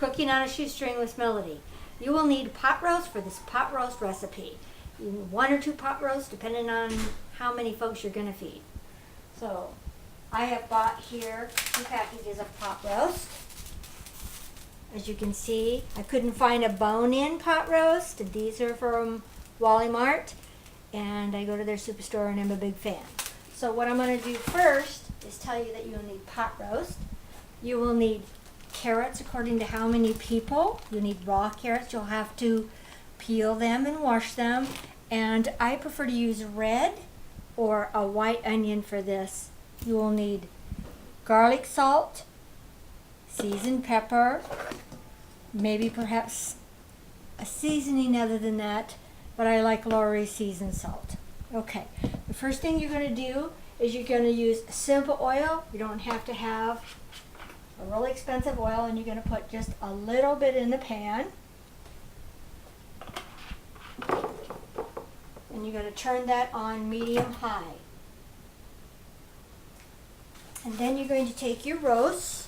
cooking on a shoestring with Melody. You will need pot roast for this pot roast recipe. You need 1 or 2 pot roasts depending on how many folks you're going to feed. So I have bought here 2 packages of pot roast. As you can see, I couldn't find a bone-in pot roast. These are from Wally Mart, and I go to their superstore and I'm a big fan. So what I'm going to do first is tell you that you'll need pot roast. You will need carrots according to how many people. You need raw carrots. You'll have to peel them and wash them. And I prefer to use red or a white onion for this. You will need garlic salt, seasoned pepper, maybe perhaps a seasoning other than that, but I like Lawry's seasoned salt. Okay, the first thing you're going to do is you're going to use simple oil. You don't have to have a really expensive oil, and you're going to put just a little bit in the pan. And you're going to turn that on medium-high. And then you're going to take your roast.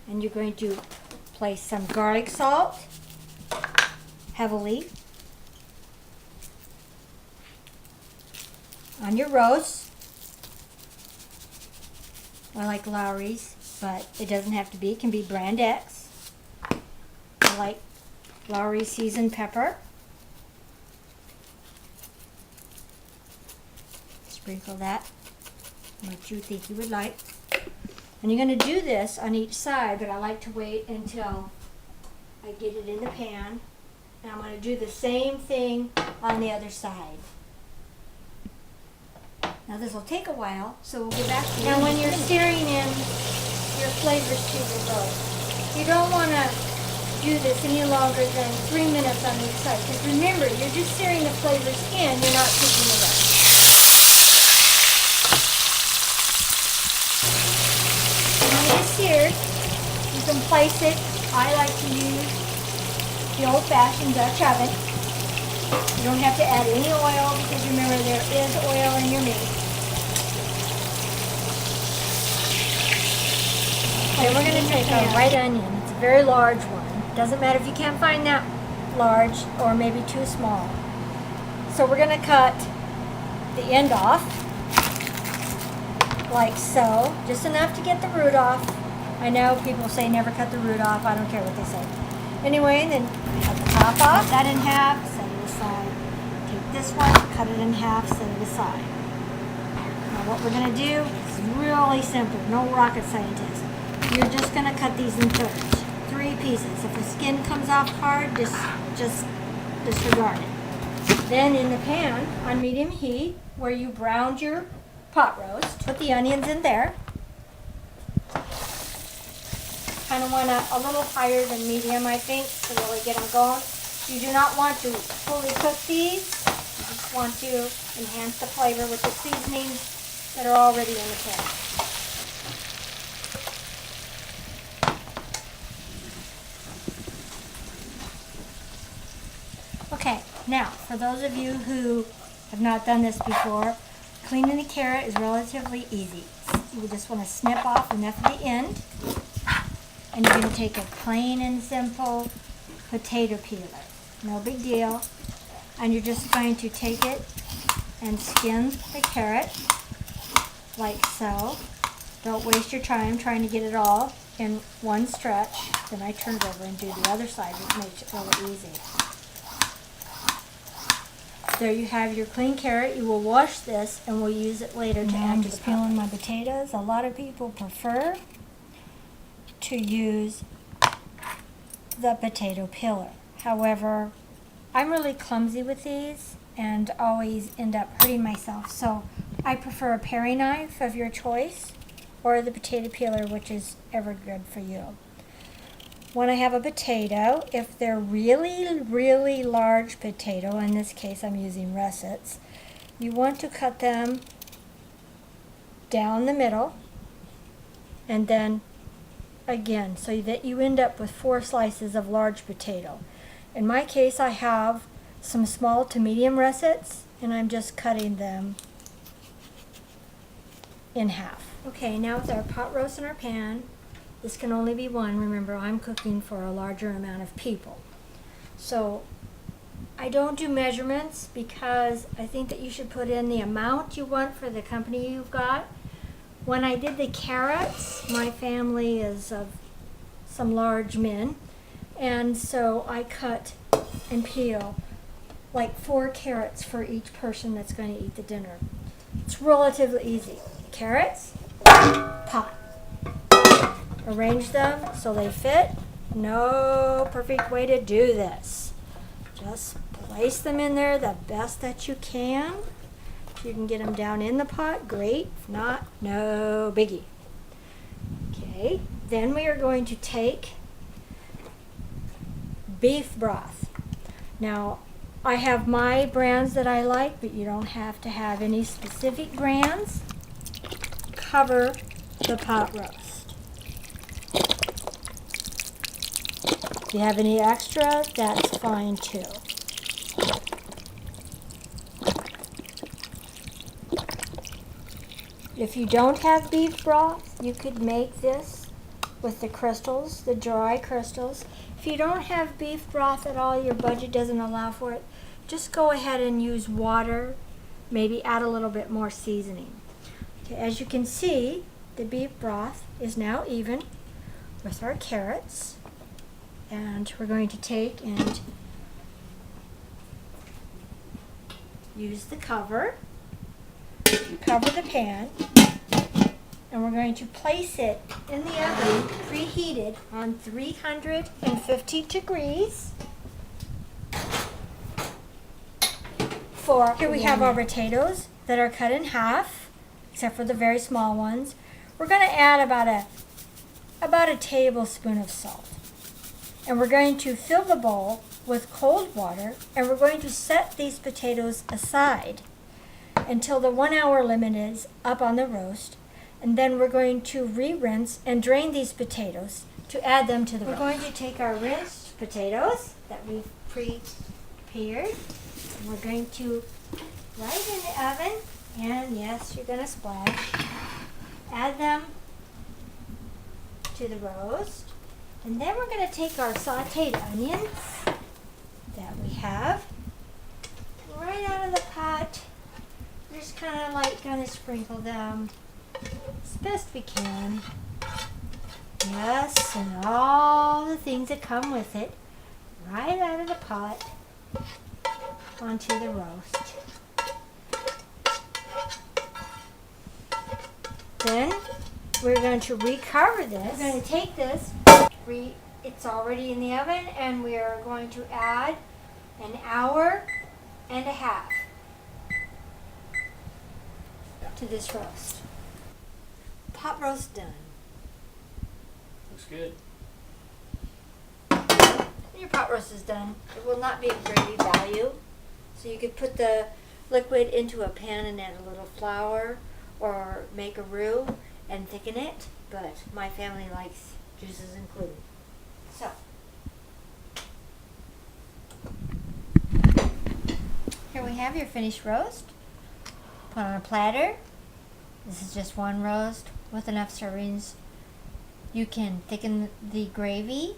And you're going to place some garlic salt heavily on your roast. I like Lawry's, but it doesn't have to be. It can be Brand X. I like Lawry's seasoned pepper. Sprinkle that what you think you would like. And you're going to do this on each side, but I like to wait until I get it in the pan. And I'm going to do the same thing on the other side. Now this will take a while, so we'll get back to it. Now when you're searing in your flavors to your roast, you don't want to do this any longer than 3 minutes on each side. Because remember, you're just searing the flavors in, you're not cooking the rest. When it is seared, you can place it. I like to use the old-fashioned Dutch oven. You don't have to add any oil because remember there is oil in your meat. Okay, we're going to take a white onion. It's a very large one. Doesn't matter if you can't find that large or maybe too small. So we're going to cut the end off like so, just enough to get the root off. I know people say never cut the root off. I don't care what they say. Anyway, then cut the top off, cut that in half, set it aside. Take this one, cut it in half, set it aside. Now what we're going to do is really simple, no rocket scientist. You're just going to cut these in thirds, 3 pieces. If the skin comes off hard, just disregard it. Then in the pan on medium heat, where you browned your pot roast, put the onions in there. Kind of want a little higher than medium, I think, to really get them going. You do not want to fully cook these. You just want to enhance the flavor with the seasonings that are already in the pan. Okay, now, for those of you who have not done this before, cleaning the carrot is relatively easy. You just want to snip off enough of the end. And you're going to take a plain and simple potato peeler. No big deal. And you're just going to take it and skin the carrot like so. Don't waste your time trying to get it all in one stretch. Then I turn it over and do the other side, which makes it really easy. There you have your clean carrot. You will wash this and we'll use it later to add to the peeling my potatoes. A lot of people prefer to use the potato peeler. However, I'm really clumsy with these and always end up hurting myself. So I prefer a paring knife of your choice or the potato peeler, which is ever good for you. When I have a potato, if they're really, really large potato, in this case I'm using russets, you want to cut them down the middle and then again so that you end up with 4 slices of large potato. In my case, I have some small to medium russets, and I'm just cutting them in half. Okay, now with our pot roast in our pan, this can only be one. Remember, I'm cooking for a larger amount of people. So I don't do measurements because I think that you should put in the amount you want for the company you've got. When I did the carrots, my family is of some large men, and so I cut and peel like 4 carrots for each person that's going to eat the dinner. It's relatively easy. Carrots, pot. Arrange them so they fit. No perfect way to do this. Just place them in there the best that you can. If you can get them down in the pot, great. If not, no biggie. Okay, then we are going to take beef broth. Now, I have my brands that I like, but you don't have to have any specific brands. Cover the pot roast. If you have any extra, that's fine too. If you don't have beef broth, you could make this with the crystals, the dry crystals. If you don't have beef broth at all, your budget doesn't allow for it, just go ahead and use water, maybe add a little bit more seasoning. Okay, as you can see, the beef broth is now even with our carrots, and we're going to take and use the cover the pan, and we're going to place it in the oven preheated on 350 degrees for, here we have our potatoes that are cut in half, except for the very small ones. We're going to add about a tablespoon of salt. And we're going to fill the bowl with cold water, and we're going to set these potatoes aside until the 1 hour limit is up on the roast. And then we're going to re-rinse and drain these potatoes to add them to the roast. We're going to take our rinsed potatoes that we've prepared, and we're going to right in the oven, and yes, you're going to splash. Add them to the roast, and then we're going to take our sauteed onions that we have right out of the pot. We're just kind of like going to sprinkle them as best we can. Yes, and all the things that come with it right out of the pot onto the roast. Then we're going to recover this. We're going to take this, it's already in the oven, and we are going to add an hour and a half to this roast. Pot roast done. Looks good. Your pot roast is done. It will not be of gravy value, so you could put the liquid into a pan and add a little flour or make a roux and thicken it, but my family likes juices included. So, here we have your finished roast. Put on a platter. This is just one roast with enough servings. You can thicken the gravy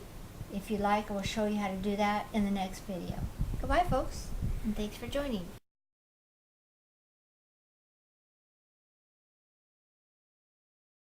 if you like. I will show you how to do that in the next video. Goodbye, folks, and thanks for joining.